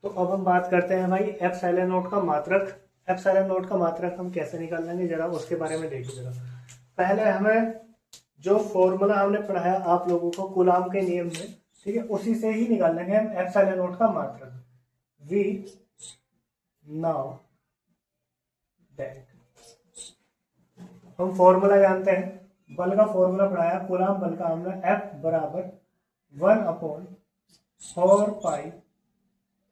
तो अब हम बात करते हैं भाई एप्सिलॉन नॉट का मात्रक। एप्सिलॉन नॉट का मात्रक हम कैसे निकाल लेंगे, जरा उसके बारे में देखिए। जरा पहले हमें जो फॉर्मूला हमने पढ़ाया आप लोगों को कूलाम के नियम में, ठीक है, उसी से ही निकाल लेंगे हम एप्सिलॉन नॉट का मात्रक। वी नाउ दैट हम फॉर्मूला जानते हैं, बल का फॉर्मूला पढ़ाया, कूलाम बल का हमने F बराबर 1/4 pi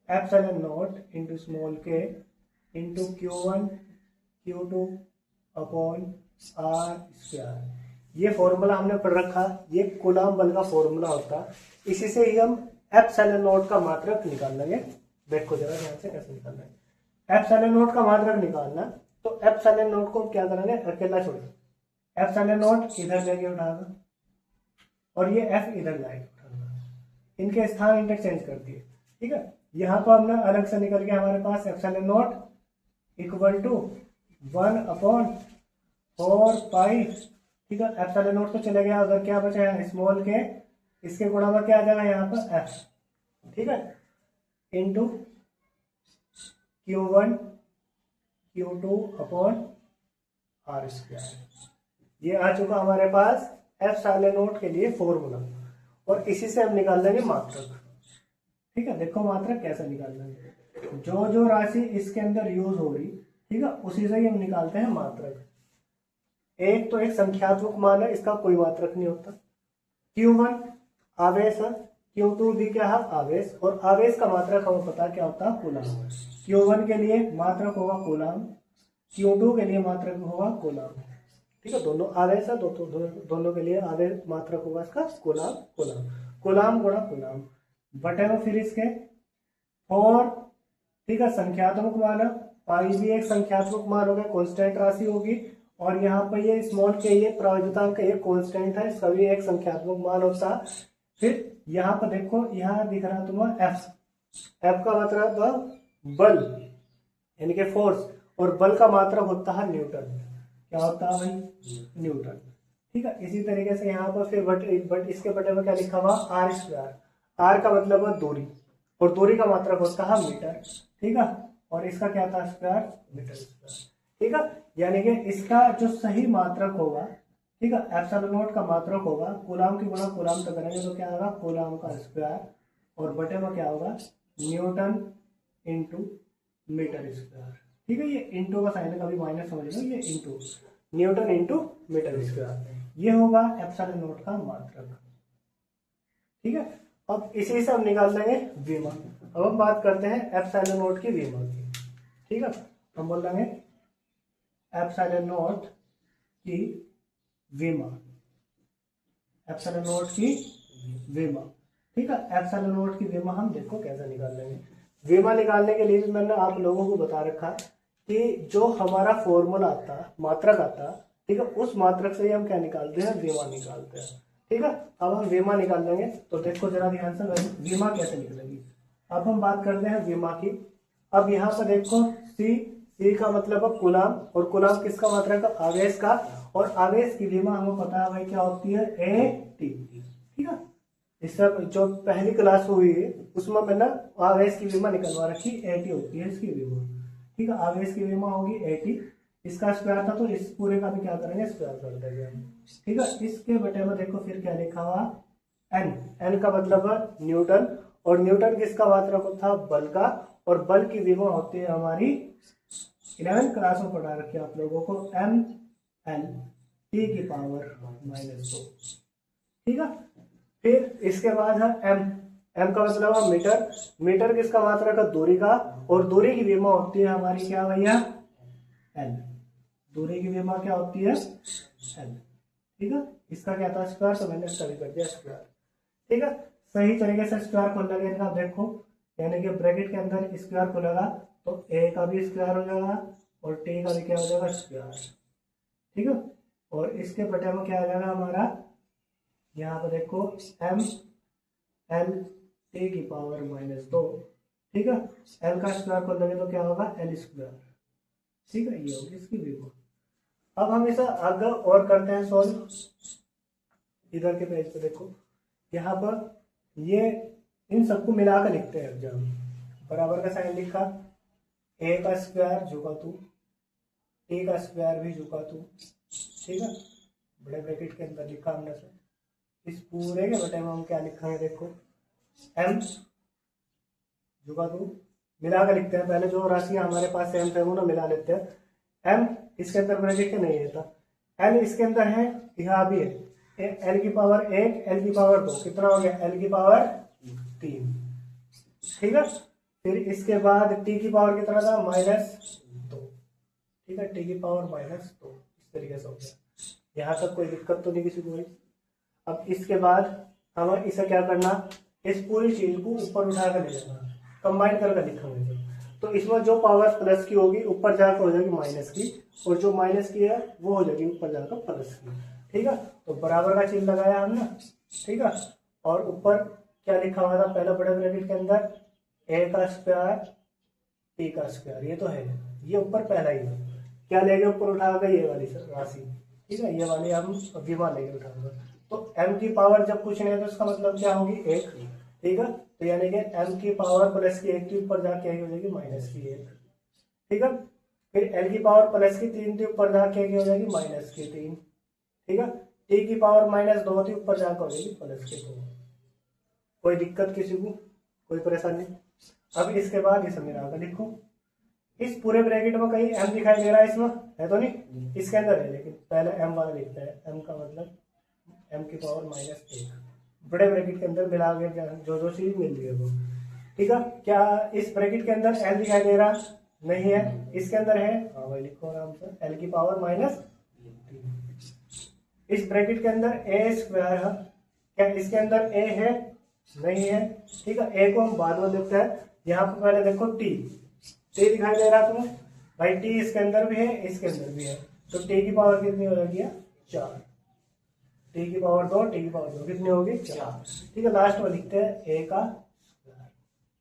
epsilon not into small k into Q1 Q2 upon R square. ये फॉर्मूला हमने पढ़ रखा, ये कूलाम बल का फॉर्मूला होता, इसी से ही हम एप्सिलॉन नॉट का मात्रक निकाल लेंगे। देखो जरा ध्यान से कैसे निकालना है। एप्सिलॉन नॉट का मात्रक निकालना तो एप्सिलॉन नॉट को क्या करेंगे, अकेला छोड़िए, एप्सिलॉन नॉट इधर लेके उठाना और ये F इधर लाएंगे उठाना, इनके स्थान इंटरचेंज कर दिए, ठीक है। यहाँ पर हमने अलग से निकल के हमारे पास एप्सिलॉन नॉट इक्वल टू 1/4 पाई, ठीक है। एप्सिलॉन नॉट तो चले गया, अगर क्या बचा है स्मॉल के, इसके गुणा में क्या आ जाएगा यहाँ पर F, ठीक है, into Q1 Q2 upon R square. ये आ चुका हमारे पास एप्सिलॉन नॉट के लिए फॉर्मूला, और इसी से हम निकाल लेंगे मात्रक, ठीक है। देखो मात्रक कैसे निकाल लेंगे, जो जो राशि इसके अंदर यूज हो रही, ठीक है, उसी से ही हम निकालते हैं मात्रक। एक तो एक संख्यात्मक मान है, इसका कोई मात्रक नहीं होता। Q1 आवेश है, Q2 भी क्या है, आवेश, और आवेश का मात्रक हमें पता क्या होता है, कूलाम। Q1 के लिए मात्रक होगा कूलाम, Q2 के लिए मात्रक होगा कूलाम, ठीक है। दोनों आवेश है, दोनों के लिए आवेश मात्रक होगा इसका कूलाम। कूलाम गुणा कूलाम बटे में फिर इसके, और ठीक है, संख्यात्मक मान है, पाई भी एक संख्यात्मक मान होगा, कांस्टेंट राशि होगी, और यहाँ पर ये स्मॉल के ये प्रायोगितांक ये कांस्टेंट है, सभी एक संख्यात्मक मान होता है। फिर यहाँ पर देखो, यहाँ दिख रहा है तुम्हारा F का मतलब बल यानी कि फोर्स, और बल का मात्रक होता है न्यूटन। क्या होता है भाई, न्यूटन, ठीक है। इसी तरीके से यहाँ पर फिर इसके बटे में क्या लिखा हुआ, R स्क्वायर। R का मतलब है दूरी, और दूरी का मात्रक होता है मीटर, ठीक है, और इसका क्या था, स्क्वायर, मीटर स्क्वायर, ठीक है। यानी कि इसका जो सही मात्रक होगा, ठीक है, एप्सिलॉन नॉट का मात्रक होगा, कूलाम की गुणा कूलाम से करेंगे तो क्या होगा, कूलाम का स्क्वायर, और बटे में क्या होगा, न्यूटन इंटू मीटर स्क्वायर, ठीक है। ये इंटू का साइन है, कभी माइनस समझ लो, ये into newton into metre square, ये होगा एप्सिलॉन नॉट का मात्रक, ठीक है। अब इसी से हम निकाल लेंगे विमा। अब हम बात करते हैं एप्सिलॉन नॉट की विमा की, ठीक है। हम बोल देंगे एप्सिलॉन नॉट की विमा, एप्सिलॉन नॉट की विमा, ठीक है। एप्सिलॉन नॉट की विमा हम देखो कैसे निकाल लेंगे। विमा निकालने के लिए भी मैंने आप लोगों को बता रखा कि जो हमारा फॉर्मूला आता, मात्रक आता, ठीक है, उस मात्रक से ही हम क्या निकालते हैं, विमा निकालते हैं, ठीक है। अब हम विमा निकाल लेंगे, तो देखो जरा ध्यान से विमा कैसे निकलेगी। अब हम बात करते हैं विमा की। अब यहाँ पर देखो सी का मतलब है कूलाम, और कूलाम किसका मात्रक है, आवेश का, और आवेश की विमा हमें पता है भाई क्या होती है, AT, ठीक है। इससे जो पहली क्लास हुई है उसमें मैंने आवेश की विमा निकलवा रखी, AT होती है इसकी विमा, ठीक है। आवेश की विमा होगी AT, इसका स्क्वायर था तो इस पूरे का भी क्या करेंगे, स्क्वायर कर देंगे हम, ठीक है। इसके बटे में देखो फिर क्या लिखा हुआ, N का मतलब है न्यूटन, और न्यूटन किसका मात्रक होता है, बल का, और बल की विमा होती है हमारी 11th क्लास में पढ़ा रखी है आप लोगों को, mL/T⁻², ठीक है। फिर इसके बाद है M का मतलब है मीटर, मीटर किसका मात्रक है, दूरी का, और दूरी की विमा होती है हमारी क्या भैया, L, दूरी की विमा क्या होती है, L, ठीक है। इसका क्या था, स्क्वायर, तो मैंने इसका भी कर दिया स्क्वायर, ठीक है। सही तरीके से स्क्वायर खोलना इनका देखो, यानी कि ब्रैकेट के अंदर स्क्वायर खोलेगा तो A का भी स्क्वायर हो जाएगा, और T का भी क्या हो जाएगा, स्क्वायर, ठीक है। और इसके बटे में क्या आ जाएगा हमारा, यहाँ पर देखो mL/T⁻², ठीक है। L का स्क्वायर खोल लेंगे तो क्या होगा, L स्क्वायर, ठीक है। ये होगी इसकी विमा। अब हम इसे आगे और करते हैं सॉल्व। इधर के पेज पे देखो, यहाँ पर ये इन सबको मिलाकर लिखते हैं एग्जाम, बराबर का साइन लिखा, ए का स्क्वायर झुका तू, टी का स्क्वायर भी झुका तू, ठीक है। बड़े ब्रैकेट के अंदर लिखा हमने से, इस पूरे के बटे में हम क्या लिखा है देखो, एम झुका तू, मिला कर लिखते हैं। पहले जो राशि हमारे पास एम है वो ना मिला लेते हैं। एम इसके अंदर ब्रैकेट के नहीं है था, एल इसके अंदर है, यहाँ भी है, एल की पावर 1, एल की पावर 2, कितना हो गया, एल की पावर 3, ठीक है। फिर इसके बाद टी की पावर कितना था, -2, ठीक है, टी की पावर -2, इस तरीके से हो गया। यहाँ तक कोई दिक्कत तो नहीं किसी को भाई। अब इसके बाद हमें इसे क्या करना, इस पूरी चीज को ऊपर उठा कर ले जाना, कंबाइन करके लिखेंगे। तो इसमें जो पावर प्लस की होगी ऊपर जाकर हो जाएगी माइनस की, और जो माइनस की है वो हो जाएगी ऊपर जाकर प्लस की, ठीक है। तो बराबर का चिन्ह लगाया हमने, ठीक है। और ऊपर क्या लिखा हुआ था पहले बड़े ब्रैकेट के अंदर, ए का स्क्वायर टी का स्क्वायर, ये तो है, ये ऊपर पहला ही है। क्या लेंगे ऊपर उठाकर, ये वाली राशि, ठीक है, ये वाली हम विमा लेंगे उठाकर। तो एम की पावर जब कुछ नहीं है तो इसका मतलब क्या होगी, 1, ठीक है। तो यानी कि एम की पावर प्लस की 1 के ऊपर जाके हो जाएगी माइनस की 1, ठीक है। फिर एल की पावर प्लस की 3 के ऊपर जाके हो जाएगी माइनस की 3, ठीक है। टी की पावर -2 थी, ऊपर जाकर हो जाएगी प्लस की 2। कोई दिक्कत किसी को, कोई परेशानी। अब इसके बाद इसे मिला कर लिखो, इस पूरे ब्रैकेट में कहीं एम दिखाई दे रहा है, इसमें है तो नहीं, इसके अंदर है, लेकिन पहले एम वाला लिखते हैं। एम का मतलब एम की पावर -1, बड़े ब्रैकेट के अंदर मिला के जो चीज मिल रही है वो, ठीक है। क्या इस ब्रैकेट के अंदर एल दिखाई दे रहा, नहीं है, इसके अंदर है, हाँ भाई लिखो आराम से, एल की पावर -3। इस ब्रैकेट के अंदर ए स्क्वायर है, क्या इसके अंदर ए है, नहीं है, ठीक है। ए को हम बाद में लिखते हैं, यहाँ पर पहले देखो टी दिखाई दे रहा तुम्हें भाई, टी इसके अंदर भी है, इसके अंदर भी है, तो टी की पावर कितनी हो जाएगी, 4, टी की पावर 2, टी की पावर 2 कितनी होगी, 4, ठीक है। लास्ट में लिखते हैं ए का स्क्वायर,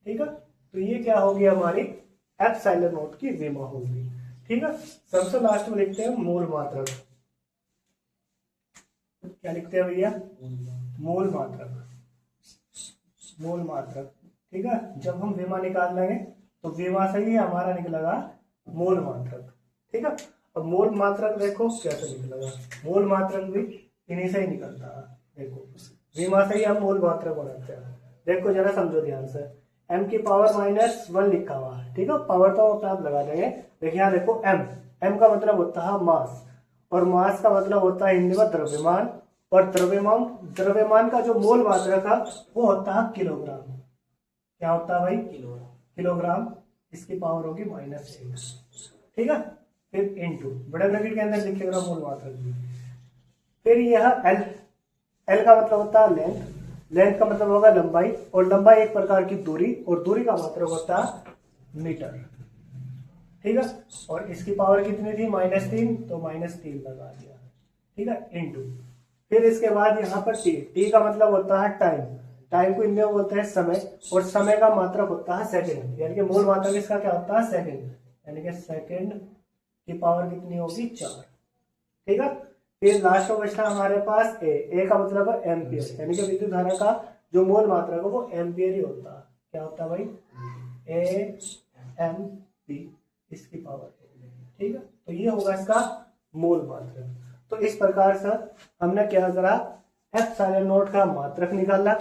ठीक है। तो ये क्या होगी हमारी एप्सिलॉन नॉट की विमा होगी, ठीक है। सबसे लास्ट में लिखते हैं मूल मात्रक, क्या लिखते हैं भैया, मूल मात्रक, मूल मात्रक, ठीक है। जब हम विमा निकाल लेंगे तो विमा से ही हमारा निकलेगा मूल मात्रक, ठीक है। अब मूल मात्रक देखो कैसे निकलेगा, मूल मात्रक भी इन्हीं से ही निकलता है, देखो विमा से ही हम मूल मात्रक बनाते हैं। देखो जरा समझो ध्यान से, m की पावर -1 लिखा हुआ है, ठीक है, पावर तो आप लगा देंगे। देखिए यहाँ देखो m का मतलब होता है मास, और मास का मतलब होता है हिंदी में द्रव्यमान, और द्रव्यमान का जो मूल मात्रक है वो होता है किलोग्राम। क्या होता है भाई, किलोग्राम, इसकी पावर होगी -1, ठीक है। फिर इनटू बड़े ब्रैकेट के अंदर लिखेगा मूल मात्रक भी। फिर यह एल का मतलब होता है लेंथ का मतलब होगा लंबाई, और लंबाई एक प्रकार की दूरी, और दूरी का मात्रक होता है मीटर, ठीक है। और इसकी पावर कितनी थी, -3, तो -3 लगा दिया, ठीक है, इनटू। फिर इसके बाद यहाँ पर टी का मतलब होता है टाइम को इनमें बोलते हैं समय, और समय का मात्रक होता है सेकंड, यानी कि मूल मात्रक इसका क्या होता है, सेकंड, यानी कि सेकंड की पावर कितनी होगी, 4, ठीक है। फिर लास्ट में बचता हमारे पास ए का मतलब है एम्पियर, यानी कि विद्युत धारा का जो मूल मात्रक है वो एम्पियर ही होता है। क्या होता है भाई, AMP, इसकी पावर, ठीक है। तो ये होगा इसका मूल मात्रक। तो इस प्रकार से हमने क्या करा, एप्सिलॉन नॉट का मात्रक निकाला,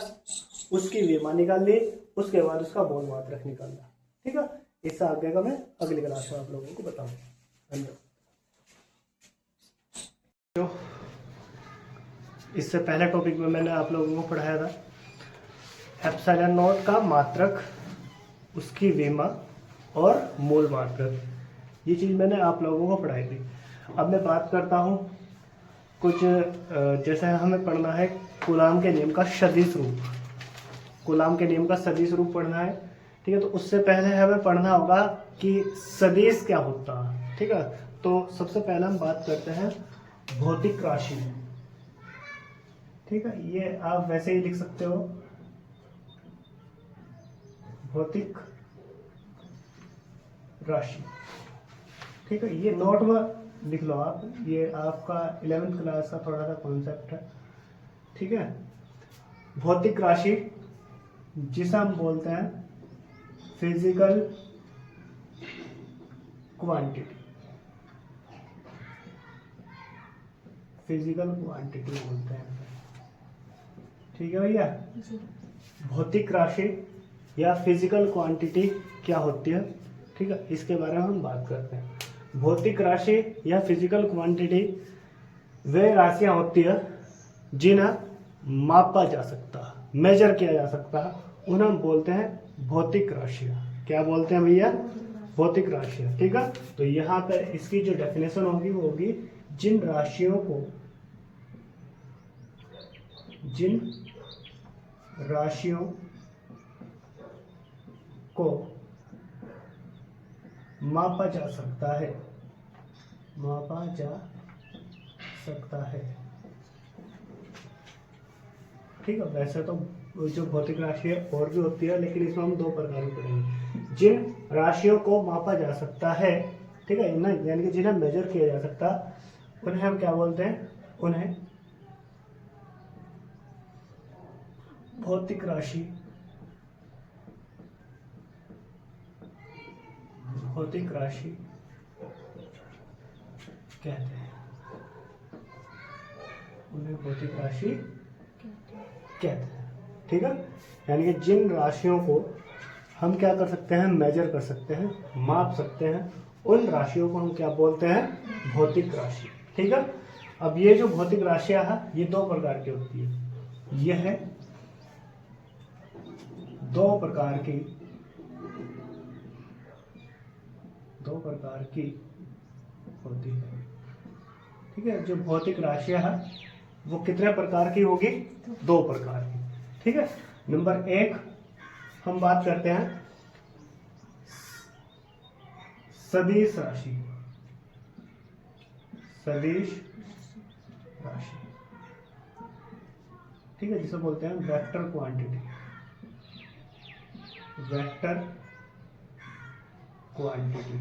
उसकी विमा निकाल ली, उसके बाद उसका मूल मात्रक निकाला, ठीक है। इससे आगे का मैं अगली क्लास में आप लोगों को बताऊंगा। धन्यवाद। तो इससे पहले टॉपिक में मैंने आप लोगों को पढ़ाया था एप्सिलॉन नॉट का मात्रक, उसकी विमा और मूल मात्रक, ये चीज़ मैंने आप लोगों को पढ़ाई थी। अब मैं बात करता हूँ कुछ, जैसे हमें पढ़ना है कूलाम के नियम का सदिश रूप, कूलाम के नियम का सदिश रूप पढ़ना है, ठीक है। तो उससे पहले हमें पढ़ना होगा कि सदिश क्या होता है, ठीक है। तो सबसे पहले हम बात करते हैं भौतिक राशि, ठीक है। ये आप वैसे ही लिख सकते हो, भौतिक राशि, ठीक है। ये नोट में लिख लो आप, ये आपका 11th क्लास का थोड़ा सा कॉन्सेप्ट है, ठीक है। भौतिक राशि जिसे हम बोलते हैं फिजिकल क्वांटिटी, फिजिकल क्वांटिटी बोलते हैं। ठीक है भैया। भौतिक राशि या फिजिकल क्वांटिटी क्या होती है, ठीक है, इसके बारे में हम बात करते हैं। भौतिक राशि या फिजिकल क्वांटिटी वे राशियां होती है जिन्हें मापा जा सकता है, मेजर किया जा सकता है, उन्हें हम बोलते हैं भौतिक राशियां। क्या बोलते हैं भैया? भौतिक राशियां। ठीक है, तो यहाँ पर इसकी जो डेफिनेशन होगी वो होगी जिन राशियों को मापा जा सकता है, मापा जा सकता है। ठीक है, वैसे तो जो भौतिक राशि है और भी होती है, लेकिन इसमें हम दो प्रकार की पढ़ेंगे। जिन राशियों को मापा जा सकता है, ठीक है ना, यानी कि जिन्हें मेजर किया जा सकता, उन्हें हम क्या बोलते हैं? उन्हें भौतिक राशि, भौतिक राशि कहते हैं। उन्हें भौतिक राशि कहते हैं। ठीक है, यानी कि जिन राशियों को हम क्या कर सकते हैं? मेजर कर सकते हैं, माप सकते हैं, उन राशियों को हम क्या बोलते हैं? भौतिक राशि। ठीक है, अब ये जो भौतिक राशियां हैं ये दो प्रकार की होती है। यह है दो प्रकार की होती है। ठीक है, जो भौतिक राशियां हैं वो कितने प्रकार की होगी? दो प्रकार की। ठीक है, नंबर एक हम बात करते हैं सदिश राशि, सदिश राशि। ठीक है, जिसे बोलते हैं वेक्टर क्वांटिटी, वेक्टर क्वांटिटी।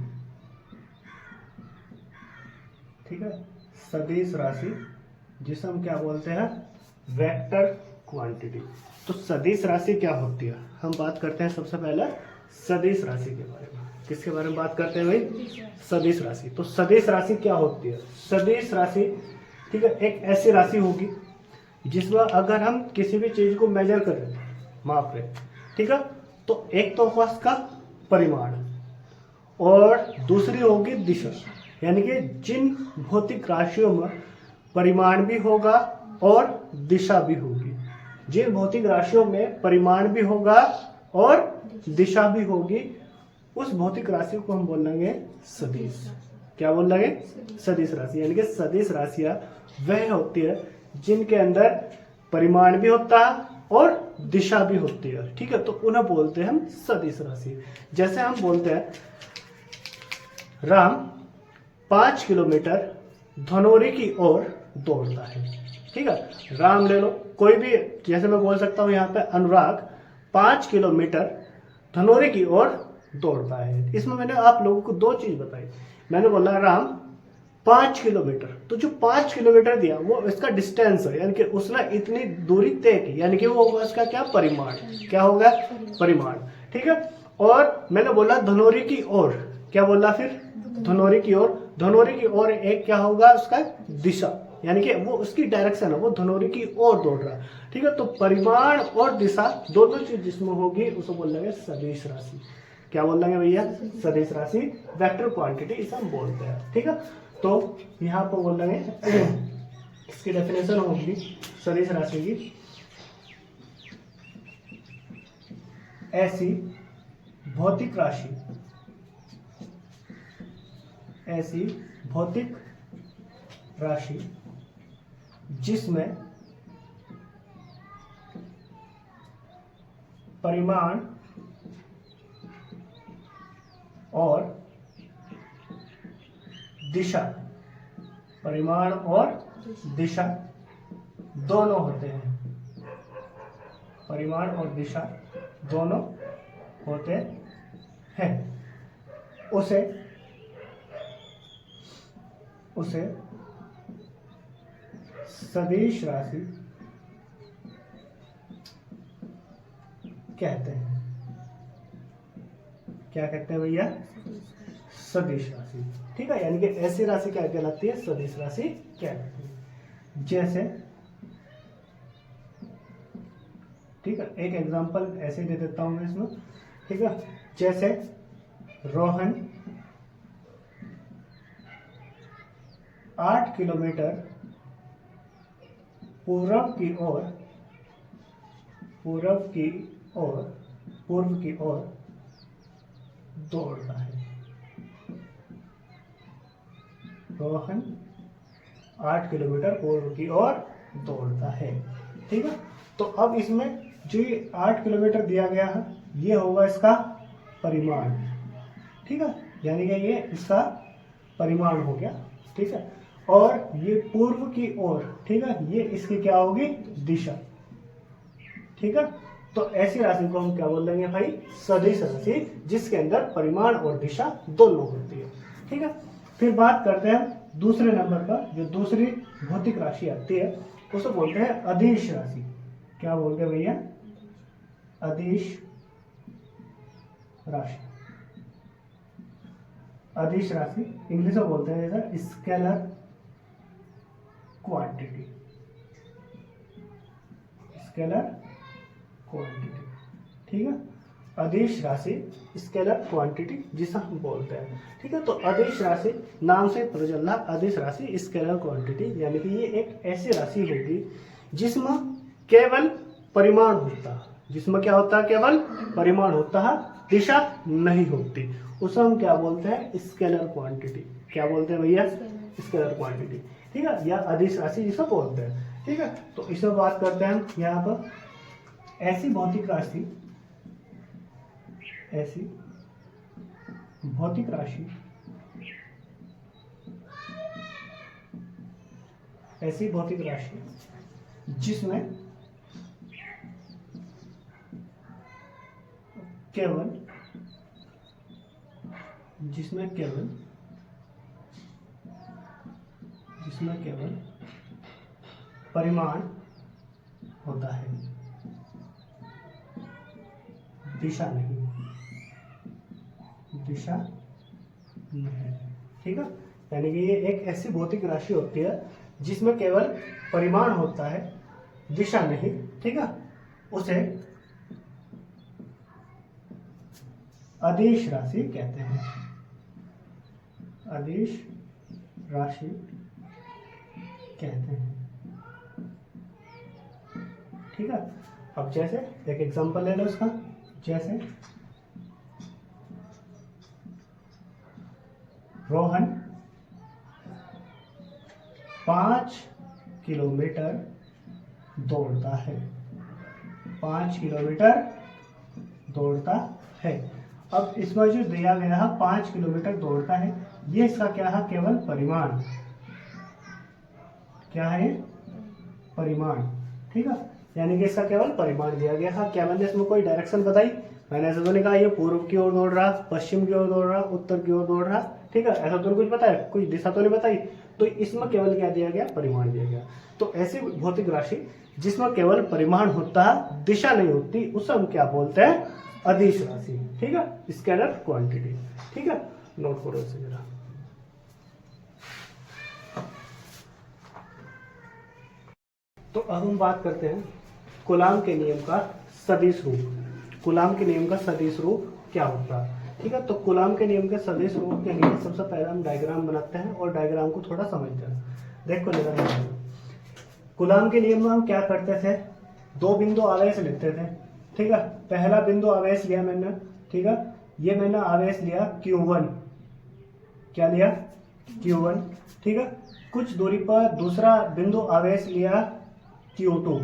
ठीक है, सदिश राशि जिसे हम क्या बोलते हैं? Vector quantity. तो सदिश राशि क्या होती है? हम बात करते हैं सबसे पहले सदिश राशि के बारे में। किसके बारे में बात करते हैं भाई? सदिश राशि। तो सदिश राशि क्या होती है? सदिश राशि, ठीक है, एक ऐसी राशि होगी जिसमें अगर हम किसी भी चीज को मेजर कर रहे हैं, माप रहे, ठीक है, तो एक तो होगा उसका परिमाण और दूसरी होगी दिशा। यानी कि जिन भौतिक राशियों में परिमाण भी होगा और दिशा भी होगी, जिन भौतिक राशियों में परिमाण भी होगा और दिशा भी होगी, उस भौतिक राशि को हम बोलेंगे सदिश। क्या बोलेंगे? सदिश राशि। यानी कि सदिश राशियां वह होती है जिनके अंदर परिमाण भी होता है और दिशा भी होती है। ठीक है, तो उन्हें बोलते हैं हम सदिश राशि। जैसे हम बोलते हैं राम 5 किलोमीटर धनौरी की ओर दौड़ता है। ठीक है, राम ले लो, कोई भी, जैसे मैं बोल सकता हूं यहाँ पे अनुराग 5 किलोमीटर धनौरी की ओर दौड़ता है। इसमें मैंने आप लोगों को दो चीज बताई। मैंने बोला राम 5 किलोमीटर, तो जो 5 किलोमीटर दिया वो इसका डिस्टेंस है, यानी कि उसने इतनी दूरी तय की, यानी कि वो होगा इसका क्या? परिमाण। क्या होगा? परिमाण। ठीक है, और मैंने बोला धनौरी की ओर, क्या बोला फिर? धनौरी की ओर। धनौरी की ओर एक क्या होगा उसका? दिशा, यानी कि वो उसकी डायरेक्शन है, वो धनौरी की ओर दौड़ रहा है। ठीक है, तो परिमाण और दिशा दोनों चीज जिसमें होगी उसे बोलेंगे सदिश राशि। क्या बोलेंगे भैया? सदिश राशि, वेक्टर क्वांटिटी इसे हम बोलते हैं। ठीक है, तो यहाँ पर बोलेंगे इसकी डेफिनेशन होगी सदिश राशि की, ऐसी भौतिक राशि, ऐसी भौतिक राशि जिसमें परिमाण और दिशा, परिमाण और दिशा दोनों होते हैं, परिमाण और दिशा दोनों होते हैं, उसे सदिश राशि कहते हैं। क्या कहते हैं भैया? सदिश राशि। ठीक है, यानी कि ऐसी राशि क्या कहलाती है? सदिश राशि कहलाती है। जैसे, ठीक है, एक एग्जांपल ऐसे दे देता हूं मैं इसमें। ठीक है, जैसे रोहन 8 किलोमीटर पूर्व की ओर दौड़ता है। रोहन 8 किलोमीटर पूर्व की ओर दौड़ता है। ठीक है, तो अब इसमें जो ये 8 किलोमीटर दिया गया है, ये होगा इसका परिमाण। ठीक है, यानी कि ये इसका परिमाण हो गया। ठीक है, और ये पूर्व की ओर, ठीक है, ये इसकी क्या होगी? दिशा। ठीक है, तो ऐसी राशि को हम क्या बोल देंगे भाई? सदिश राशि, जिसके अंदर परिमाण और दिशा दोनों होती है। ठीक है, फिर बात करते हैं दूसरे नंबर पर, जो दूसरी भौतिक राशि आती है उसे बोलते हैं अदिश राशि। क्या बोलते हैं भैया? अदिश राशि। अदिश राशि इंग्लिश में बोलते हैं जैसा स्केलर क्वांटिटी। Scalar quantity. ठीक है, अदिश राशि स्केलर क्वांटिटी जिसे हम बोलते हैं। ठीक है, तो अदिश राशि नाम से पता चल रहा, अदिश राशि स्केलर क्वांटिटी, यानी कि ये एक ऐसी राशि होगी जिसमें केवल परिमाण होता है। जिसमें क्या होता है? केवल परिमाण होता है, दिशा नहीं होती। उसे हम क्या बोलते हैं? Scalar quantity. क्या बोलते हैं भैया? Scalar quantity. ठीक है, या अदिश राशि जिसे बोलते हैं। ठीक है, तो इसे बात करते हैं हम यहाँ पर। ऐसी भौतिक राशि जिसमें केवल परिमाण होता है, दिशा नहीं। ठीक है, यानी कि ये एक ऐसी भौतिक राशि होती है जिसमें केवल परिमाण होता है, दिशा नहीं। ठीक है, उसे अदिश राशि कहते हैं। अदिश राशि कहते हैं। ठीक है, अब जैसे एक एग्जांपल ले लो इसका। जैसे रोहन 5 किलोमीटर दौड़ता है। 5 किलोमीटर दौड़ता है। अब इसमें जो दिया गया है 5 किलोमीटर दौड़ता है, ये इसका क्या है? केवल परिमाण। क्या है? परिमाण। ठीक है, यानी कि इसका केवल परिमाण दिया गया है। क्या मैंने इसमें कोई डायरेक्शन बताई? मैंने ऐसा तो नहीं कहा ये पूर्व की ओर दौड़ रहा, पश्चिम की ओर दौड़ रहा, उत्तर की ओर दौड़ रहा। ठीक है, ऐसा तो कुछ बताया? कुछ दिशा तो नहीं बताई। तो इसमें केवल क्या दिया गया? परिमाण दिया गया। तो ऐसी भौतिक राशि जिसमें केवल परिमाण होता है, दिशा नहीं होती, उसे हम क्या बोलते हैं? अदिश राशि। ठीक है, स्केलर क्वांटिटी। ठीक है, नोट करो इसे जरा। तो अब हम बात करते हैं कूलाम के नियम का सदिश रूप। कूलाम के नियम का सदिश रूप क्या होता है? ठीक है, तो कूलाम के नियम के सदिश रूप के लिए सबसे पहले हम डायग्राम बनाते हैं और डायग्राम को थोड़ा समझते हैं। देखो जरा, कूलाम के नियम में हम क्या करते थे? दो बिंदु आवेश लेते थे। ठीक है, पहला बिंदु आवेश लिया मैंने। ठीक है, ये मैंने आवेश लिया Q1। क्या लिया? Q1। ठीक है, कुछ दूरी पर दूसरा बिंदु आवेश लिया Q2।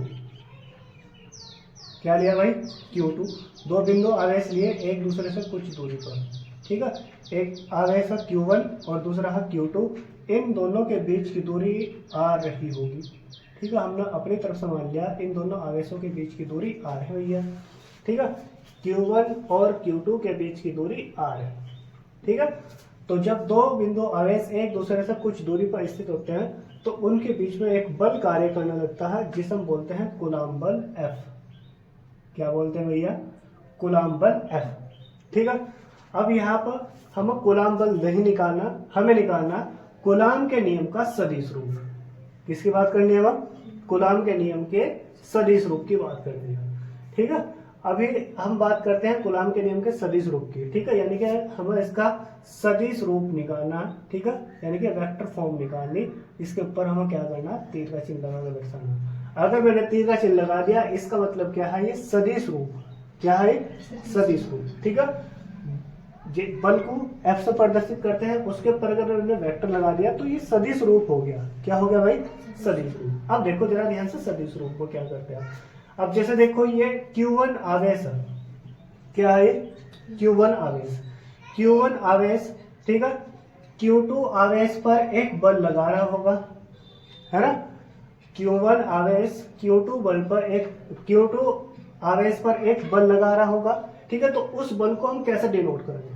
क्या लिया भाई? Q2। दो बिंदु आवेश लिए एक दूसरे से कुछ दूरी पर। ठीक है, एक आवेश है Q1 और दूसरा है Q2। इन दोनों के बीच की दूरी R रही होगी। ठीक है, हमने अपनी तरफ से मान लिया इन दोनों आवेशों के बीच की दूरी R है भैया। ठीक है, Q1 और Q2 के बीच की दूरी R है। ठीक है, तो जब दो बिंदु आवेश एक दूसरे से कुछ दूरी पर स्थित होते हैं तो उनके बीच में एक बल कार्य करने लगता है जिसे हम बोलते हैं कूलाम बल F। क्या बोलते हैं भैया? कूलाम बल F। ठीक है, अब यहाँ पर हम कूलाम बल नहीं निकालना, हमें निकालना कूलाम के नियम का सदिश रूप। किसकी बात करनी है? अब कूलाम के नियम के सदिश रूप की बात करनी है। ठीक है, अभी हम बात करते हैं कूलाम के नियम के सदिश रूप की। ठीक है, यानी कि हमें इसका सदिश रूप निकालना। ठीक है, यानी कि वेक्टर फॉर्म निकालनी। इसके ऊपर हमें क्या करना? तीर का चिन्ह लगा के दर्शाना। अगर मैंने तीर का चिन्ह लगा दिया, इसका मतलब क्या है? ये सदिश रूप। क्या है? सदिश रूप। ठीक है, बल को F से प्रदर्शित करते हैं, उसके ऊपर अगर हमने वेक्टर लगा दिया तो ये सदिश रूप हो गया। क्या हो गया भाई? सदिश रूप। अब देखो जरा ध्यान से सदिश रूप को क्या करते हैं। अब जैसे देखो ये Q1 आवेश है। क्या है? Q1 आवेश। Q1 आवेश, ठीक है, Q2 आवेश पर एक बल लगा रहा होगा, है ना? Q1 आवेश Q2 बल पर एक Q2 आवेश पर एक बल लगा रहा होगा। ठीक है, तो उस बल को हम कैसे डिनोट करेंगे?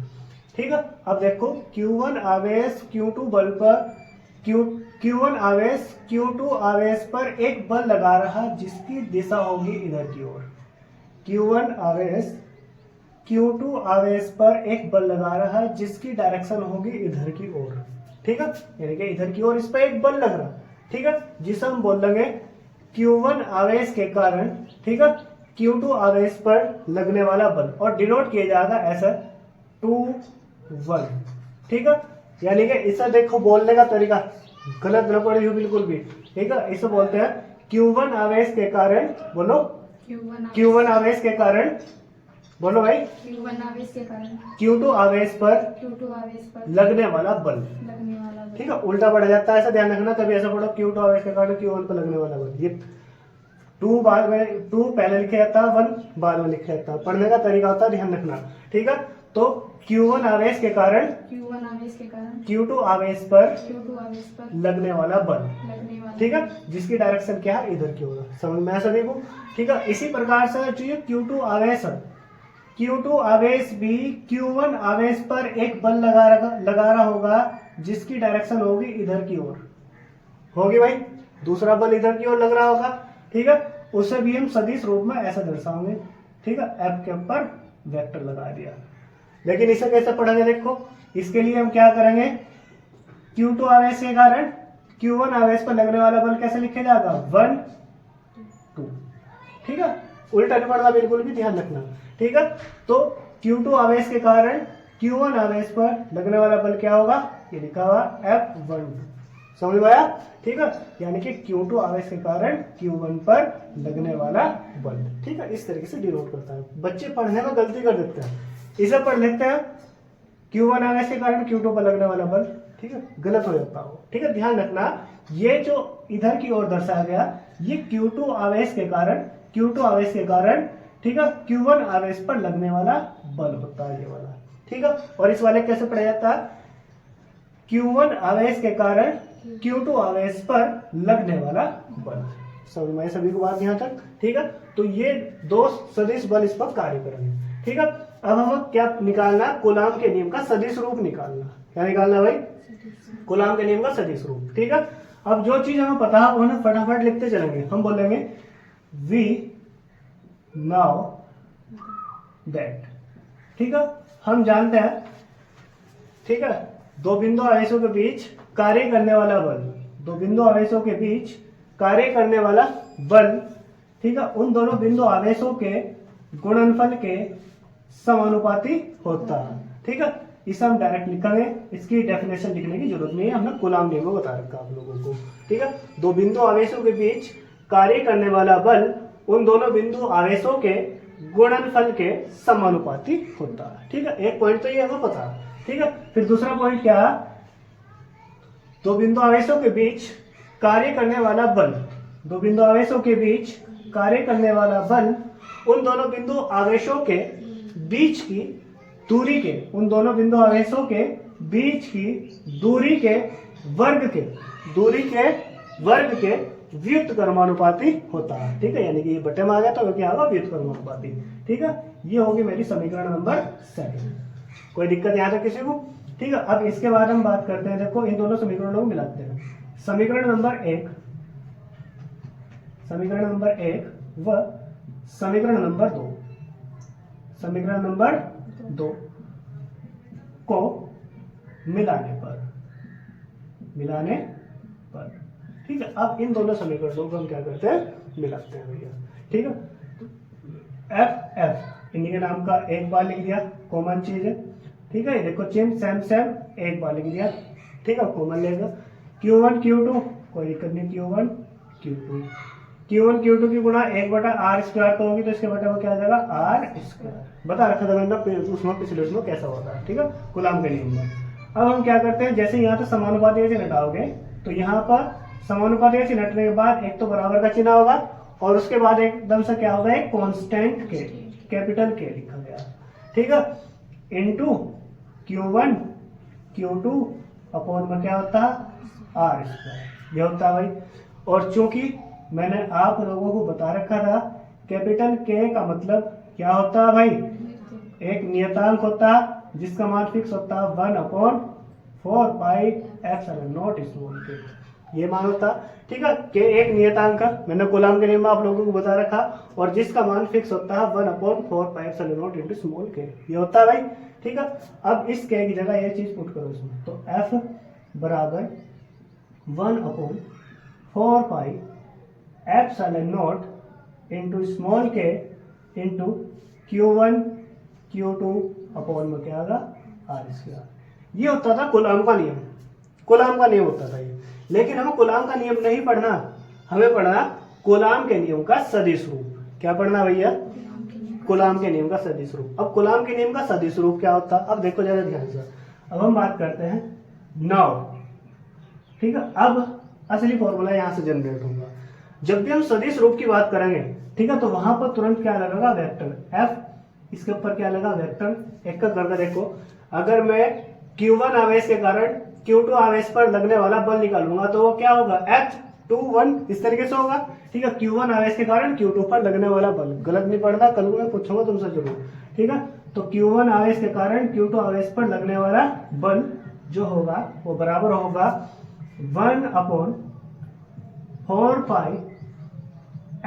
ठीक है, अब देखो Q1 आवेश Q2 बल पर Q1 आवेश Q2 आवेश पर एक बल लगा रहा जिसकी दिशा होगी इधर की ओर। Q1 आवेश Q2 आवेश पर एक बल लगा रहा है जिसकी डायरेक्शन होगी इधर की ओर। ठीक है, यानी कि इधर की ओर इस पर एक बल लग रहा। ठीक है, जिसे हम बोल देंगे Q1 आवेश के कारण, ठीक है, Q2 आवेश पर लगने वाला बल, और डिनोट किया जाएगा ऐसा 2-1। ठीक है, यानी कि इसे देखो बोलने का तरीका गलत न पड़े हो बिल्कुल भी। ठीक है, इसे बोलते हैं Q1 आवेश के कारण, बोलो Q1 आवेश के कारण, बोलो भाई Q1 आवेश के कारण Q2 आवेश पर लगने वाला बल। ठीक है, उल्टा पड़ जाता है, ऐसा ध्यान रखना। कभी ऐसा पढ़ो Q2 आवेश के कारण Q1 पर लगने वाला बल, ये 2 पहले लिखे जाता है, 1 बाद में लिखा जाता है। पढ़ने का तरीका होता है, ध्यान रखना। ठीक है, तो Q1 आवेश के कारण Q2 आवेश पर लगने वाला बल। ठीक है, जिसकी डायरेक्शन क्या है? इधर की ओर। समझ में ऐसा देखो। ठीक है, इसी प्रकार से जो ये Q2 आवेश है, Q2 आवेश भी Q1 आवेश पर एक बल लगा रहा होगा जिसकी डायरेक्शन होगी इधर की ओर होगी भाई। दूसरा बल इधर की ओर लग रहा होगा। ठीक है, उसे भी हम सदिश रूप में ऐसा दर्शाएंगे। ठीक है, F के ऊपर वेक्टर लगा दिया। लेकिन इसे कैसे पढ़ेंगे? देखो, इसके लिए हम क्या करेंगे? Q2 आवेश के कारण Q1 आवेश पर लगने वाला बल कैसे लिखे जाएगा? 1, 2। ठीक है, उल्टा नहीं पड़ना बिल्कुल भी, ध्यान रखना। ठीक है, तो Q2 आवेश के कारण Q1 आवेश पर लगने वाला बल क्या होगा? ये लिखा हुआ F1। समझ में आया? ठीक है, यानी कि Q2 आवेश के कारण Q1 पर लगने वाला बल। ठीक है, इस तरीके से डिनोट करता है। बच्चे पढ़ने में गलती कर देते हैं, इसे पढ़ लेते हैं Q1 आवेश के कारण Q2 पर लगने वाला बल। ठीक है, गलत हो जाता हो। ठीक है, ध्यान रखना, ये जो इधर की ओर दर्शाया गया, ये Q2 आवेश के कारण, ठीक है, Q1 आवेश पर लगने वाला बल होता है, ये वाला। ठीक है, और इस वाले कैसे पढ़ा जाता है? Q1 आवेश के कारण Q2 आवेश पर लगने वाला बल। समझ में सभी को बात यहाँ तक? ठीक है, तो ये दो सदिश बल इस पर कार्य करेंगे। ठीक है, अब हम क्या निकालना? कूलाम के नियम का सदिश रूप निकालना। क्या निकालना भाई? कूलाम के नियम का सदिश रूप। ठीक है, अब जो चीज हमें पता है उन्हें फटाफट लिखते चलेंगे। हम बोलेंगे वी नाउ दैट। ठीक है, हम जानते हैं, ठीक है, दो बिंदु आवेशों के बीच कार्य करने वाला बल, दो बिंदु आवेशों के बीच कार्य करने वाला बल, ठीक है, उन दोनों बिंदु आवेशों के गुणनफल के समानुपाती होता है। ठीक है, इसे हम डायरेक्ट लिखेंगे, इसकी डेफिनेशन लिखने की जरूरत नहीं है, हमने कूलाम नियम में बता रखा आप लोगों को। ठीक है, दो बिंदु आवेशों के बीच कार्य करने वाला बल उन दोनों बिंदु आवेशों के गुणनफल के समानुपाती होता है। ठीक है, एक पॉइंट तो ये हमें पता है। ठीक है, फिर दूसरा पॉइंट क्या है? दो बिंदु आवेशों के बीच कार्य करने वाला बल, दो बिंदु आवेशों के बीच कार्य करने वाला बल उन दोनों बिंदु आवेशों के बीच की दूरी के, उन दोनों बिंदु आवेशों के बीच की दूरी के वर्ग के व्युत्त क्रमानुपाती होता है। ठीक है, यानी कि ये बटे में आ गया तो क्या होगा? व्युत्त क्रमानुपाती। ठीक है, ये होगी मेरी समीकरण नंबर 7। कोई दिक्कत यहाँ तक किसी को? ठीक है, अब इसके बाद हम बात करते हैं, देखो इन दोनों समीकरणों को मिलाते हैं। समीकरण नंबर 1 व समीकरण नंबर 2। को मिलाने पर, ठीक है। अब इन दोनों समीकरणों को हम क्या करते हैं, मिलाते हैं भैया, ठीक है। एफ इन्हीं के नाम का एक बार लिख दिया, कॉमन चीज है, ठीक है। देखो चिन्ह सेम सेम एक बार लिख दिया, ठीक है, कॉमन लेगा। Q1 Q2 कोई दिक्कत नहीं, Q1 Q2 की गुणा 1/r² तो होगी, तो इसके बटे में क्या आ जाएगा, r²। बता रखा था मैंने उसमें पिछले उसमें कैसा होता है, ठीक है, कूलाम के नियम में। अब हम क्या करते हैं, जैसे यहाँ पे समानुपाती का चिन्ह हटाओगे तो यहाँ पर समानुपाती का चिन्ह हटने के बाद एक तो बराबर का चिन्ह होगा और उसके बाद एकदम से क्या होगा, एक कांस्टेंट के, कैपिटल के लिखा गया, ठीक है, इनटू Q1 Q2 अपॉन में क्या होता है, r², ये होता है भाई। और चूंकि मैंने आप लोगों को बता रखा था कैपिटल के का मतलब क्या होता है भाई, एक नियतांक होता है जिसका मान फिक्स होता है 1/4 पाई एप्सिलॉन नॉट स्मॉल के, ये मान होता, ठीक है। के एक नियतांक मैंने कूलाम के नियम में आप लोगों को बता रखा, और जिसका मान फिक्स होता है 1/4 pi epsilon not into small के, ये होता है भाई, ठीक है। अब इस के की जगह ये चीज पुट करो इसमें, तो एफ बराबर 1/4 pi epsilon not into small k into Q1 Q2 upon में क्या होगा, r²। ये होता था कूलाम का नियम, कूलाम का नियम होता था ये। लेकिन हमें कूलाम का नियम नहीं पढ़ना, हमें पढ़ना कूलाम के नियम का सदिश रूप। क्या पढ़ना भैया, कूलाम के नियम का सदिश रूप। अब कूलाम के नियम का सदिश रूप क्या होता है, अब देखो जरा ध्यान से। अब हम बात करते हैं नाउ, ठीक है। अब असली फॉर्मूला यहां से जनरेट होगा। जब भी हम सदिश रूप की बात करेंगे, ठीक है, तो वहां पर तुरंत क्या लगेगा, वेक्टर एफ, इसके ऊपर क्या लगा, वेक्टर। एक का करके देखो, अगर मैं Q1 आवेश के कारण Q2 आवेश पर लगने वाला बल निकालूंगा तो वो क्या होगा, F21 इस तरीके से होगा, ठीक है। Q1 आवेश के कारण Q2 पर लगने वाला बल, गलत नहीं पड़ता, कल को मैं पूछूंगा तुमसे जरूर, ठीक है। तो Q1 आवेश के कारण Q2 आवेश पर लगने वाला बल जो होगा वो बराबर होगा 1/4 pi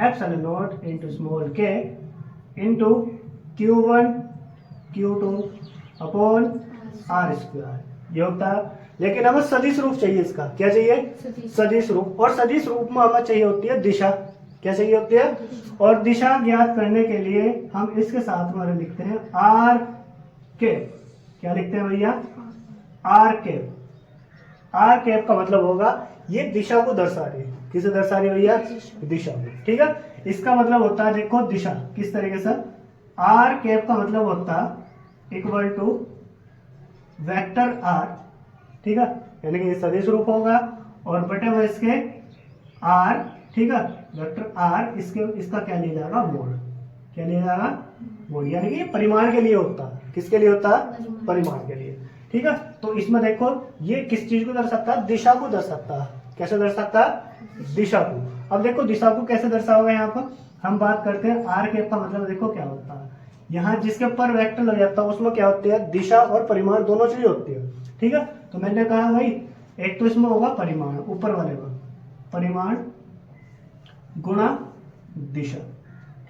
epsilon not into small k into Q1 Q2 upon r², ये होता है। लेकिन हमें सदिश रूप चाहिए, इसका क्या चाहिए, सदिश रूप। और सदिश रूप में हमें चाहिए होती है दिशा, क्या चाहिए होती है, और दिशा ज्ञात करने के लिए हम इसके साथ में लिखते हैं r कैप। क्या लिखते हैं भैया, r कैप। r कैप का मतलब होगा ये दिशा को दर्शा रही है, किसे दर्शा रही है भैया, दिशा को, ठीक है। इसका मतलब होता है, देखो दिशा किस तरीके से, r कैप का मतलब होता है इक्वल टू वेक्टर r, ठीक है, यानी कि ये सदिश रूप होगा और बटे हुए इसके r, ठीक है, वेक्टर r, इसका क्या लिया जाएगा, मोड। क्या लिया जाएगा, मोड, यानी कि ये परिमाण के लिए होता है, किसके लिए होता है, परिमाण के लिए, ठीक है। तो इसमें देखो ये किस चीज को दर्शाता है, दिशा को दर्शाता है। कैसे दर्शाता है, दिशा को। अब देखो दिशा को कैसे दर्शाओगे, यहाँ पर हम बात करते हैं r कैप का मतलब देखो क्या होता है, यहाँ जिसके ऊपर वेक्टर लग जाता है उसमें क्या होती है, दिशा और परिमाण दोनों चीज होती है, ठीक है। तो मैंने कहा भाई एक तो इसमें होगा परिमाण, ऊपर वाले में परिमाण गुणा दिशा,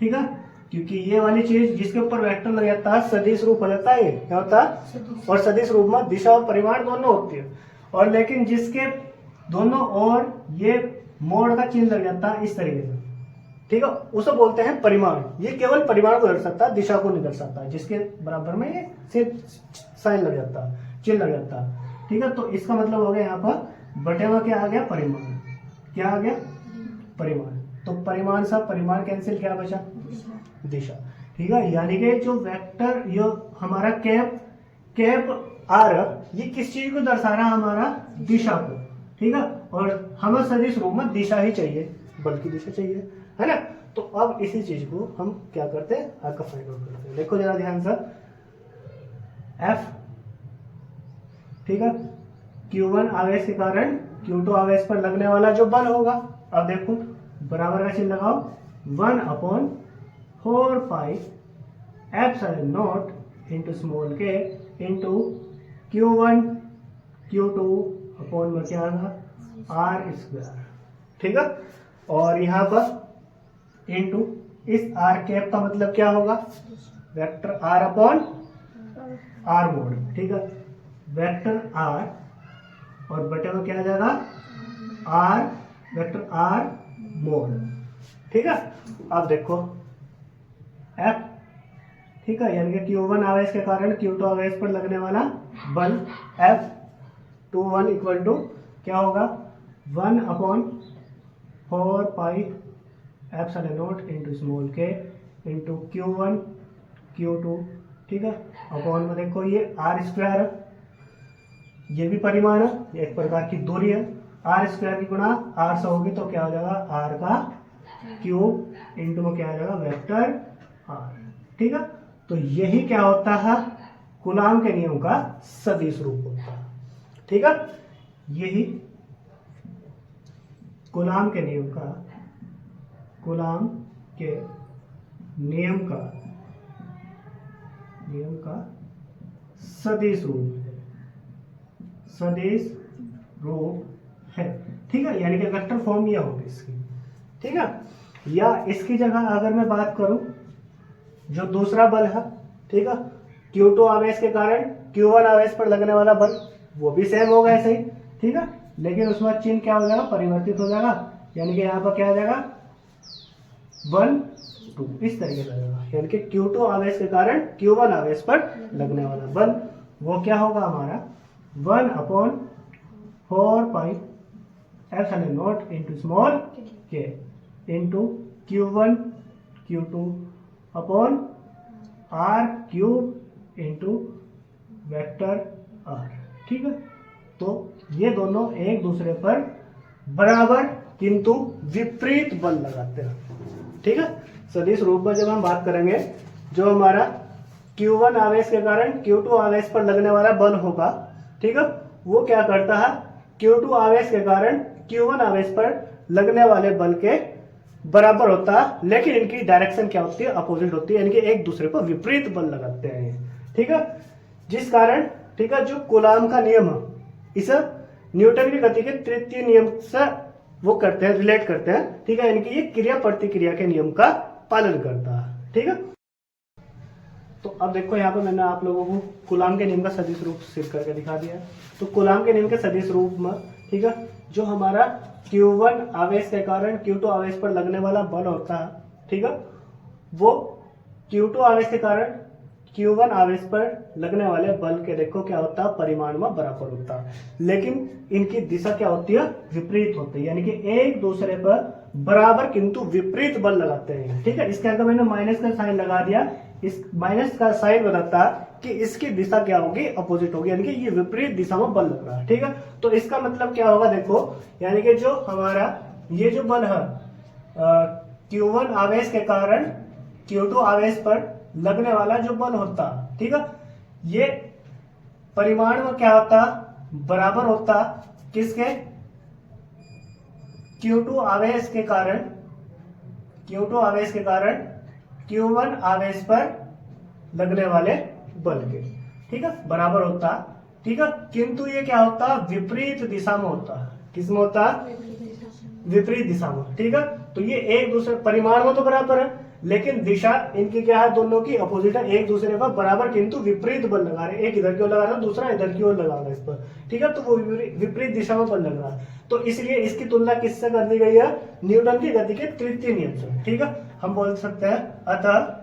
ठीक है, क्योंकि ये वाली चीज जिसके ऊपर वेक्टर लग जाता है सदिश रूप हो जाता है, ये क्या होता है, और सदिश रूप में दिशा और परिमाण दोनों होती है। और लेकिन जिसके दोनों और ये मोड़ का चिन्ह लग जाता है इस तरीके से, ठीक है, उसे बोलते हैं परिमाण। ये केवल परिमाण को दर्शाता है, दिशा को नहीं दर्शाता है, जिसके बराबर में ये सिर्फ साइन लग जाता है, चिन्ह लग जाता है, ठीक है। तो इसका मतलब हो गया यहाँ पर बटे हुआ क्या आ गया, परिमाण। क्या आ गया, परिमाण। तो परिमाण सा परिमाण कैंसिल, क्या बचा, दिशा, ठीक है। यानी कि जो वेक्टर ये हमारा कैप आर, ये किस चीज को दर्शा रहा है, हमारा दिशा को, ठीक है। और हमें सदिश रूप में दिशा ही चाहिए, बल की दिशा चाहिए, है ना। तो अब इसी चीज को हम क्या करते हैं, आपका फाइंड आउट करते हैं। देखो जरा ध्यान से, F, ठीक है, Q1 आवेश के कारण Q2 आवेश पर लगने वाला जो बल होगा, अब देखो बराबर का चिन्ह लगाओ, 1/4 pi epsilon not into small k into Q1 Q2 upon में क्या आएगा, r², ठीक है। और यहाँ पर इनटू इस r कैप का मतलब क्या होगा, vector r upon r mode, ठीक है। वेक्टर आर और बटे में क्या आ जाएगा आर वेक्टर आर मोल। ठीक है, अब देखो एफ, ठीक है, यानी कि Q1 आवेश के कारण Q2 आवेश पर लगने वाला बल F21 इक्वल टू क्या होगा 1/4 pi epsilon not into small k into Q1 Q2, ठीक है, अपॉन में देखो ये आर स्क्वायर है, ये भी परिमाण है, ये एक प्रकार की दूरी है, आर स्क्वायर की गुणा आर से होगी तो क्या हो जाएगा आर का क्यूब इंटू में क्या आ जाएगा वेक्टर आर। ठीक है, तो यही क्या होता है कूलाम के नियम का सदिश रूप होता है। ठीक है, यही कूलाम के नियम का सदिश रूप है। ठीक है, यानी कि वेक्टर फॉर्म यह होगी इसकी। ठीक है, या इसकी जगह अगर मैं बात करूं जो दूसरा बल है, ठीक है, Q2 आवेश के कारण Q1 आवेश पर लगने वाला बल, वो भी सेम होगा ऐसे ही। ठीक है, लेकिन उसमें चिन्ह क्या हो जाएगा परिवर्तित हो जाएगा, यानी कि यहाँ पर क्या आ जाएगा 1 2 इस तरीके से जाएगा, यानी कि Q2 आवेश के कारण Q1 आवेश पर लगने वाला बल वो क्या होगा हमारा 1/4 pi epsilon not into small k into Q1 Q2 upon r cube into vector r. ठीक है, तो ये दोनों एक दूसरे पर बराबर किंतु विपरीत बल लगाते हैं। ठीक है, सदिश रूप में जब हम बात करेंगे जो हमारा Q1 आवेश के कारण Q2 आवेश पर लगने वाला बल होगा, ठीक है, वो क्या करता है Q2 आवेश के कारण Q1 आवेश पर लगने वाले बल के बराबर होता है, लेकिन इनकी डायरेक्शन क्या होती है अपोजिट होती है, यानी कि एक दूसरे पर विपरीत बल लगाते हैं। ठीक है, जिस कारण ठीक है जो कूलाम का नियम है इसे न्यूटन की गति के तृतीय नियम से वो करते हैं रिलेट करते हैं। ठीक है, यानी कि ये क्रिया प्रतिक्रिया के नियम का पालन करता है। ठीक है, तो अब देखो यहाँ पे मैंने आप लोगों को कूलाम के नियम का सदिश रूप सिद्ध करके दिखा दिया है। तो कूलाम के नियम के सदिश रूप में ठीक है जो हमारा Q1 आवेश के कारण Q2 आवेश पर लगने वाला बल होता है, ठीक है, वो Q2 आवेश के कारण Q1 आवेश पर लगने वाले बल के देखो क्या होता है परिमाण में बराबर होता है, लेकिन इनकी दिशा क्या होती है विपरीत होती है, यानी कि एक दूसरे पर बराबर किंतु विपरीत बल लगाते हैं। ठीक है, इसके अगर मैंने माइनस का साइन लगा दिया, इस माइनस का साइन बताता कि इसकी दिशा क्या होगी अपोजिट होगी, यानी कि ये विपरीत दिशा में बल लग रहा है। ठीक है, तो इसका मतलब क्या होगा देखो, यानी कि जो हमारा ये जो बल है Q1 आवेश के कारण Q2 आवेश पर लगने वाला जो बल होता, ठीक है, ये परिमाण में क्या होता बराबर होता किसके Q2 आवेश के कारण Q1 आवेश पर लगने वाले बल के। ठीक है, बराबर होता। ठीक है, किंतु ये क्या होता विपरीत दिशा में होता, किसमें होता विपरीत दिशा में। ठीक है, तो ये एक दूसरे परिमाण में तो बराबर है, लेकिन दिशा इनकी क्या है दोनों की अपोजिट है, एक दूसरे पर बराबर किंतु विपरीत बल लगा रहे, एक इधर की ओर लगा रहा है दूसरा इधर की ओर लगा रहा है इस पर। ठीक है, तो वो विपरीत दिशा में बल लग रहा है, तो इसलिए इसकी तुलना किससे कर दी गई है न्यूटन की गति के तृतीय नियम से। ठीक है, हम बोल सकते हैं अतः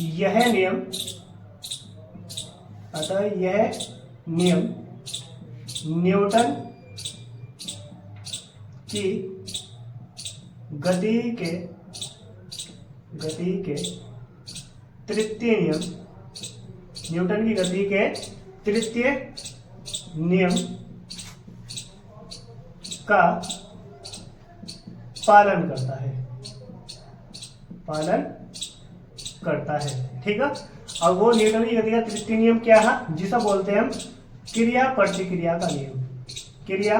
यह नियम न्यूटन की गति के तृतीय नियम, न्यूटन की गति के तृतीय नियम का पालन करता है। ठीक है, अब वो न्यूटन की गति का तृतीय नियम क्या है जिसे बोलते हैं हम क्रिया प्रतिक्रिया का नियम। क्रिया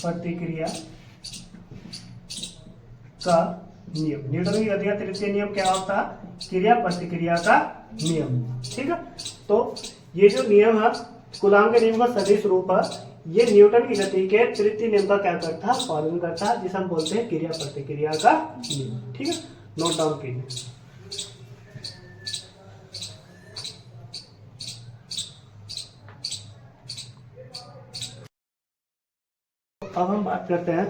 प्रतिक्रिया का नियम, न्यूटन की गति का तृतीय नियम क्या होता है क्रिया प्रतिक्रिया का नियम। ठीक है, तो ये जो नियम है कूलाम के नियम का सदिश रूप है, ये न्यूटन की गति के तृतीय नियम का क्या करता है पालन करता है, जिसे हम बोलते हैं क्रिया प्रतिक्रिया का नियम। ठीक है, नोट डाउन कीजिए। अब हम बात करते हैं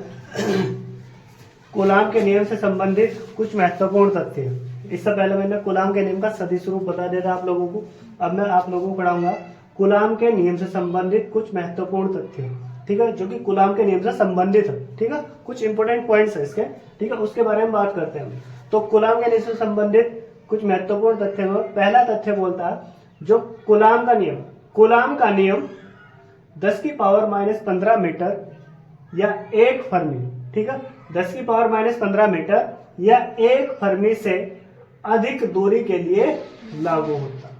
कूलाम के नियम से संबंधित कुछ महत्वपूर्ण तथ्य। इससे पहले मैंने कूलाम के नियम का सदिश रूप बता दिया था आप लोगों को। अब मैं आप लोगों को पढ़ाऊंगा कूलाम के नियम से संबंधित कुछ महत्वपूर्ण तथ्य, ठीक है, जो कि कूलाम के नियम से संबंधित है, ठीक है। कुछ इंपोर्टेंट पॉइंट्स है इसके, ठीक है, उसके बारे में बात करते हैं। तो कूलाम के नियम से संबंधित कुछ महत्वपूर्ण तथ्य में पहला तथ्य बोलता है जो कूलाम का नियम 10 की पावर -15 मीटर या 1 फर्मी, ठीक है, 10 की पावर -15 मीटर या 1 फर्मी से अधिक दूरी के लिए लागू होता है,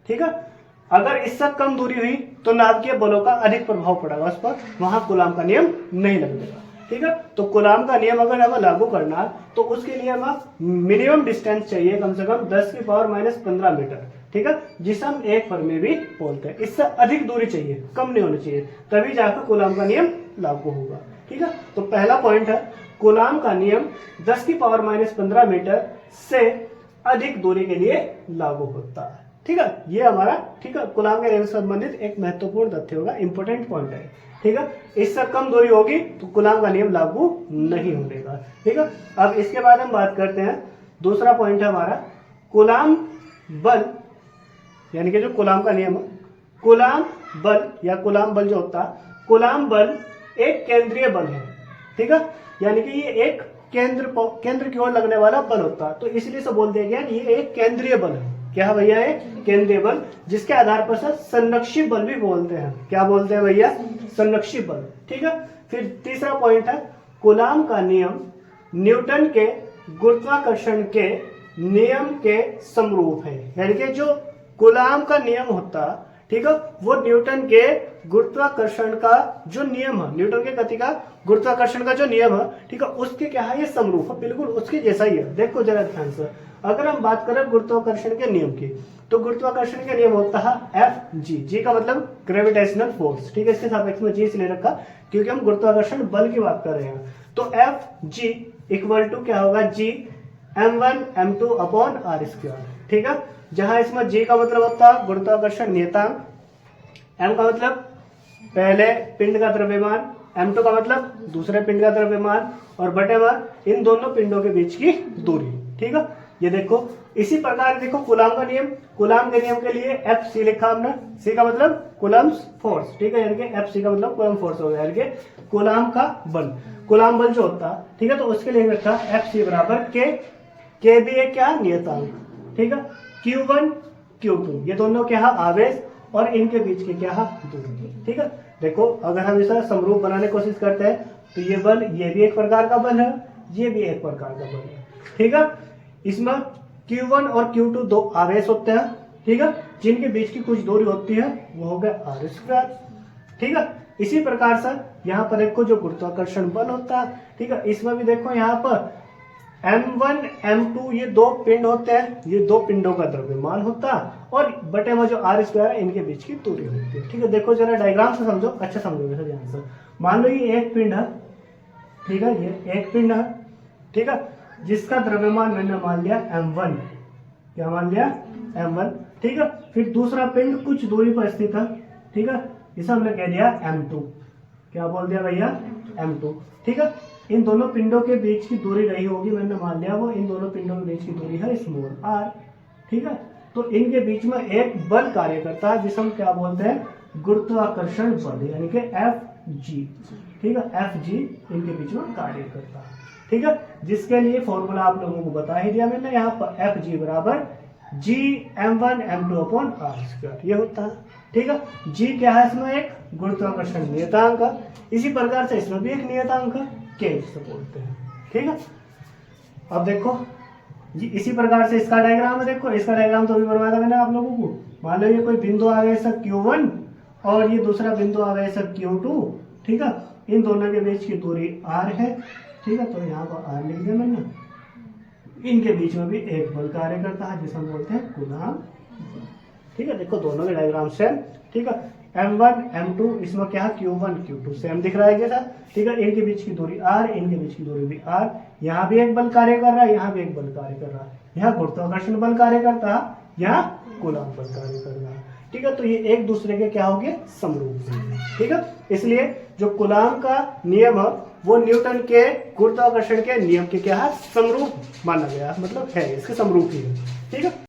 ठीक है। अगर इससे कम दूरी हुई तो नाभिकीय बलों का अधिक प्रभाव पड़ेगा उस पर, वहां कूलाम का नियम नहीं लगेगा, ठीक है। तो कूलाम का नियम अगर हमें लागू करना है तो उसके लिए हमें मिनिमम डिस्टेंस चाहिए कम से कम 10 की पावर -15 मीटर, ठीक है, जिसे हम 1 फर्मी भी बोलते हैं। इससे अधिक दूरी चाहिए, कम नहीं होनी चाहिए, तभी जाकर कूलाम का नियम लागू होगा, ठीक है। तो पहला पॉइंट है कूलाम का नियम 10 की पावर -15 मीटर से अधिक दूरी के लिए लागू होता है, ठीक है। ये हमारा, ठीक है, कूलाम के नियम से संबंधित एक महत्वपूर्ण तथ्य होगा, इंपोर्टेंट पॉइंट है, ठीक है। इससे कम दूरी होगी तो कूलाम का नियम लागू नहीं होगा, ठीक है। अब इसके बाद हम बात करते हैं, दूसरा पॉइंट है हमारा कूलाम बल, यानी कि जो कूलाम का नियम है, कूलाम बल या कूलाम बल जो होता है, कूलाम बल एक केंद्रीय बल है, ठीक है, यानी कि ये एक केंद्र की ओर लगने वाला बल होता है। तो इसलिए से बोल दिया गया ये एक केंद्रीय बल है। क्या है भैया? एक केंद्रीय बल, जिसके आधार पर सर संरक्षी बल भी बोलते हैं। क्या बोलते हैं भैया? संरक्षी बल, ठीक है। फिर तीसरा पॉइंट है कूलाम का नियम न्यूटन के गुरुत्वाकर्षण के नियम के समरूप है, यानी कि जो कूलाम का नियम होता, ठीक है, वो न्यूटन के गुरुत्वाकर्षण का जो नियम है, न्यूटन के गति का गुरुत्वाकर्षण का जो नियम है, ठीक है, उसके क्या है, ये समरूप है, बिल्कुल उसके जैसा ही है। देखो जरा ध्यान से, अगर हम बात करें गुरुत्वाकर्षण के नियम की, तो गुरुत्वाकर्षण के नियम होता है एफ जी का मतलब ग्रेविटेशनल फोर्स, ठीक है। इसके सापेक्ष में जी इसलिए रखा क्योंकि हम गुरुत्वाकर्षण बल की बात कर रहे हैं। तो एफ जी इक्वल टू क्या होगा, जी m1 m2 upon r square, ठीक है। जहां इसमें जी का मतलब होता है गुरुत्वाकर्षण नियतांक, m का मतलब पहले पिंड का द्रव्यमान, m2 का मतलब दूसरे पिंड का द्रव्यमान, और बटे में इन दोनों पिंडों के बीच की दूरी, ठीक है। ये देखो, इसी प्रकार देखो कूलाम का नियम, कूलाम के नियम के लिए एफ सी लिखा हमने, सी का मतलब कूलम्स फोर्स, ठीक है, यानी कि एफ सी का मतलब कूलम फोर्स हो गया, यानी कि कूलाम का बल, कूलाम बल जो होता है, ठीक है। तो उसके लिए रखा एफ सी बराबर के भी एक क्या नियतांक, ठीक है, Q1 Q2 ये दोनों क्या है आवेश, और इनके बीच के क्या है दूरी, ठीक है। देखो अगर हम इसे समरूप बनाने की कोशिश करते हैं तो ये बल, ये भी एक प्रकार का बल है, ये भी एक प्रकार का बल है, ठीक है। इसमें Q1 और Q2 दो आवेश होते हैं, ठीक है, जिनके बीच की कुछ दूरी होती है, वो हो गया r स्क्वायर, ठीक है। इसी प्रकार से यहाँ पर देखो जो गुरुत्वाकर्षण बल होता है, ठीक है, इसमें भी देखो यहाँ पर m1 m2 ये दो पिंड होते हैं, ये दो पिंडों का द्रव्यमान होता है, और बटे में जो r स्क्वायर है इनके बीच की दूरी होती है, ठीक है। देखो जरा डायग्राम से समझो, अच्छा समझोगे ध्यान से। मान लो ये एक पिंड है, ठीक है, ये एक पिंड है, ठीक है, जिसका द्रव्यमान मैंने मान लिया m1, क्या मान लिया m1, ठीक है। फिर दूसरा पिंड कुछ दूरी पर स्थित है, ठीक है, इसे हमने कह दिया m2, क्या बोल दिया भैया, m2, ठीक है। इन दोनों पिंडों के बीच की दूरी रही होगी, मैंने मान लिया वो इन दोनों पिंडों के बीच की दूरी है स्मॉल r, ठीक है। तो इनके बीच में एक बल कार्य करता है जिसे हम क्या बोलते हैं, गुरुत्वाकर्षण बल, यानी कि Fg, ठीक है, Fg इनके बीच में कार्य करता है, ठीक है। जिसके लिए फॉर्मूला आप लोगों को बता ही दिया मैंने, यहाँ पर Fg बराबर जी m1 m2 upon r square ये होता है, ठीक है। g क्या है, इसमें एक गुरुत्वाकर्षण नियतांक है, इसी प्रकार से इसमें भी एक नियतांक है, k से बोलते हैं, ठीक है। अब देखो जी इसी प्रकार से इसका डायग्राम है, देखो इसका डायग्राम तो अभी बनवाया था मैंने आप लोगों को। मान लो ये कोई बिंदु आ गया सर Q1 और ये दूसरा बिंदु आ गया सर Q2, ठीक है, इन दोनों के बीच की दूरी r है, ठीक है, तो यहाँ पर r लिख दिया मैंने। इनके बीच में भी एक बल कार्य करता है जिसे हम बोलते हैं कूलाम, ठीक है। देखो दोनों के डायग्राम सेम, ठीक है, m1 m2 इसमें क्या है Q1 Q2 सेम दिख रहा है जैसा, ठीक है। इनके बीच की दूरी r, इनके बीच की दूरी भी r, यहाँ भी एक बल कार्य कर रहा है, यहाँ भी एक बल कार्य कर रहा है, यहाँ गुरुत्वाकर्षण बल कार्य करता है, यहाँ कूलाम पर कार्य करना। ठीक है, तो ये एक दूसरे के क्या हो गए, समरूप हैं। ठीक है, इसलिए जो कूलाम का नियम है वो न्यूटन के गुरुत्वाकर्षण के नियम के क्या है, समरूप माना गया, मतलब है, इसके समरूप ही है। ठीक है।